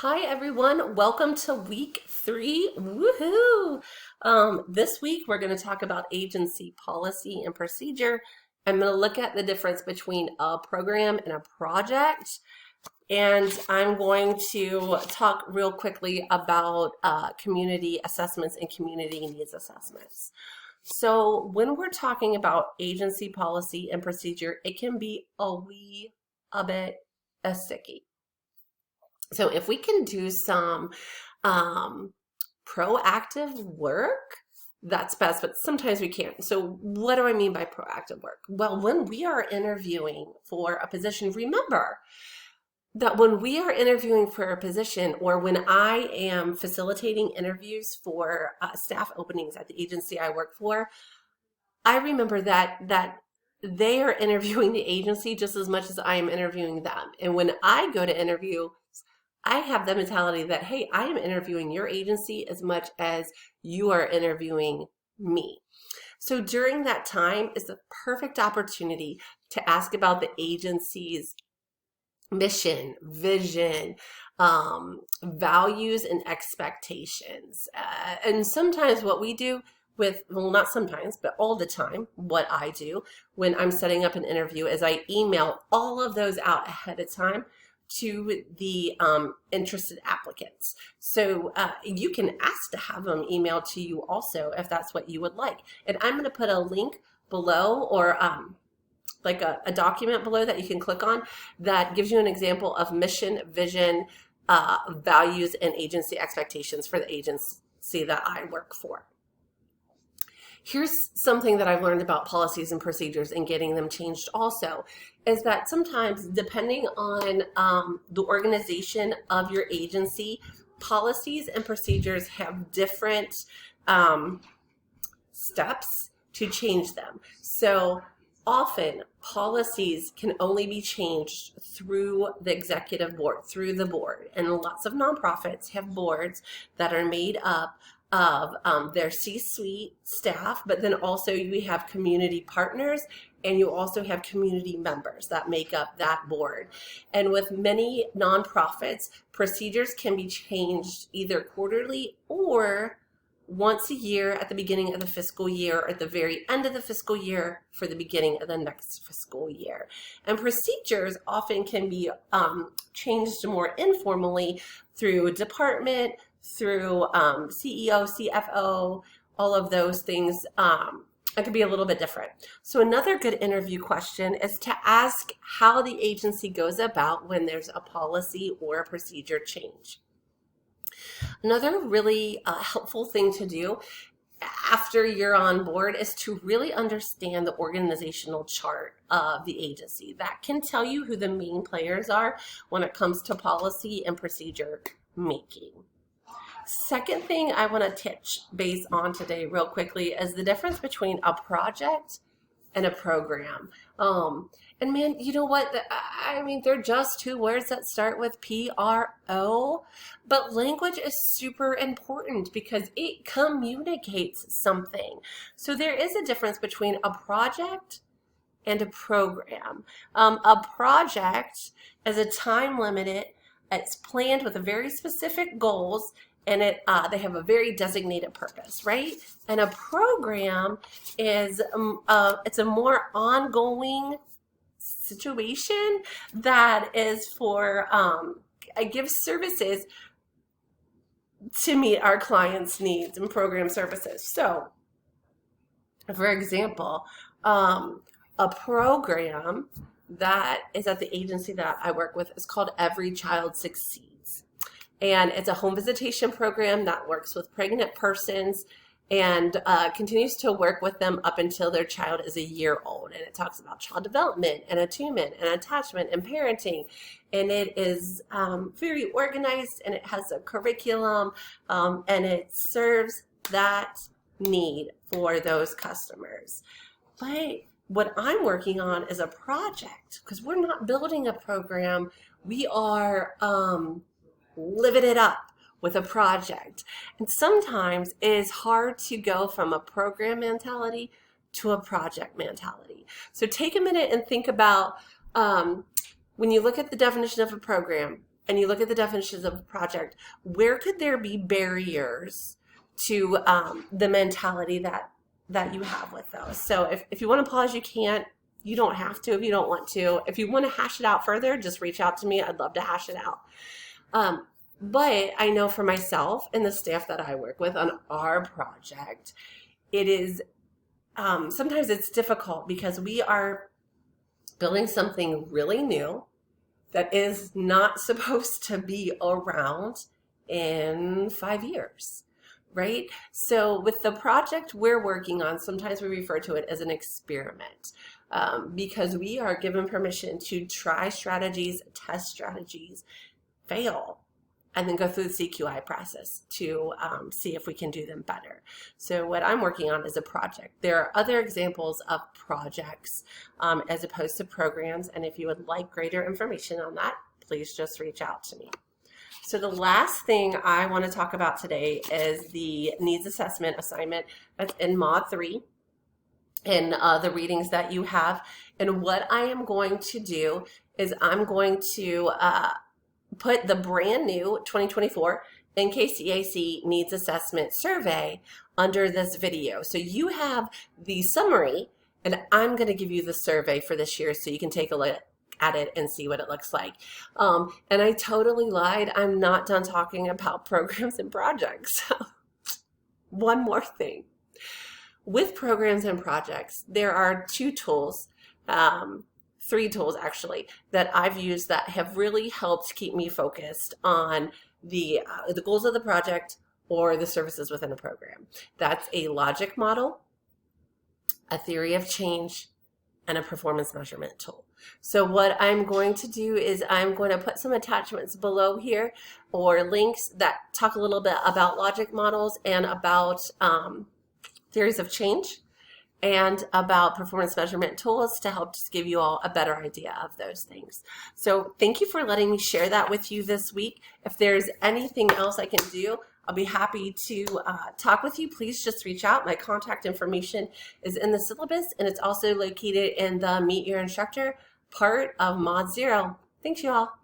Hi everyone, welcome to week 3. Woohoo! This week we're going to talk about agency policy and procedure. I'm going to look at the difference between a program and a project, and I'm going to talk real quickly about community assessments and community needs assessments. So when we're talking about agency policy and procedure, it can be a bit sticky. So if we can do some proactive work, that's best, but sometimes we can't. So what do I mean by proactive work? Well, when we are interviewing for a position, remember that when we are interviewing for a position, or when I am facilitating interviews for staff openings at the agency I work for, I remember that they are interviewing the agency just as much as I am interviewing them. And when I go to interview, I have the mentality that, hey, I am interviewing your agency as much as you are interviewing me. So during that time is the perfect opportunity to ask about the agency's mission, vision, values, and expectations. And sometimes what we do well, not sometimes, but all the time, what I do when I'm setting up an interview is I email all of those out ahead of time to the interested applicants. So you can ask to have them emailed to you also if that's what you would like. And I'm going to put a link below, or like a document below that you can click on that gives you an example of mission, vision, values, and agency expectations for the agency that I work for. Here's something that I've learned about policies and procedures and getting them changed also, is that sometimes, depending on the organization of your agency, policies and procedures have different steps to change them. So often policies can only be changed through the executive board, through the board. And lots of nonprofits have boards that are made up of their C-suite staff, but then also you have community partners, and you also have community members that make up that board. And with many nonprofits, procedures can be changed either quarterly or once a year at the beginning of the fiscal year, or at the very end of the fiscal year for the beginning of the next fiscal year. And procedures often can be changed more informally through department, through CEO, CFO, all of those things. It could be a little bit different. So another good interview question is to ask how the agency goes about when there's a policy or a procedure change. Another really helpful thing to do after you're on board is to really understand the organizational chart of the agency. That can tell you who the main players are when it comes to policy and procedure making. Second thing I want to touch base on today real quickly is the difference between a project and a program. And man, you know what? I mean, they're just two words that start with PRO, but language is super important because it communicates something. So there is a difference between a project and a program. A project is a time limited, it's planned with a very specific goals, and they have a very designated purpose, right? And a program is it's a more ongoing situation that is for gives services to meet our clients' needs and program services. So, for example, a program that is at the agency that I work with is called Every Child Succeeds. And it's a home visitation program that works with pregnant persons and continues to work with them up until their child is a year old. And it talks about child development and attunement and attachment and parenting. And it is very organized, and it has a curriculum, and it serves that need for those customers. But what I'm working on is a project, because we're not building a program. We are living it up with a project. And sometimes it is hard to go from a program mentality to a project mentality. So take a minute and think about when you look at the definition of a program, and you look at the definitions of a project, where could there be barriers to the mentality that you have with those? So if you want to pause, you can't. You don't have to if you don't want to. If you want to hash it out further, just reach out to me. I'd love to hash it out. But I know for myself and the staff that I work with on our project, it is sometimes it's difficult because we are building something really new that is not supposed to be around in 5 years, right? So with the project we're working on, sometimes we refer to it as an experiment because we are given permission to try strategies, test strategies, fail, and then go through the CQI process to see if we can do them better. So what I'm working on is a project. There are other examples of projects as opposed to programs, and if you would like greater information on that, please just reach out to me. So the last thing I want to talk about today is the needs assessment assignment that's in Mod 3 and the readings that you have. And what I am going to do is I'm going to put the brand new 2024 NKCAC Needs Assessment Survey under this video. So you have the summary, and I'm going to give you the survey for this year so you can take a look at it and see what it looks like. And I totally lied. I'm not done talking about programs and projects. One more thing. With programs and projects, there are 2 tools, 3 tools actually, that I've used that have really helped keep me focused on the goals of the project or the services within a program. That's a logic model, a theory of change, and a performance measurement tool. So what I'm going to do is I'm going to put some attachments below here or links that talk a little bit about logic models and about theories of change and about performance measurement tools to help just give you all a better idea of those things. So thank you for letting me share that with you this week. If there's anything else I can do, I'll be happy to talk with you. Please just reach out. My contact information is in the syllabus, and it's also located in the Meet Your Instructor part of Mod 0. Thanks, you all.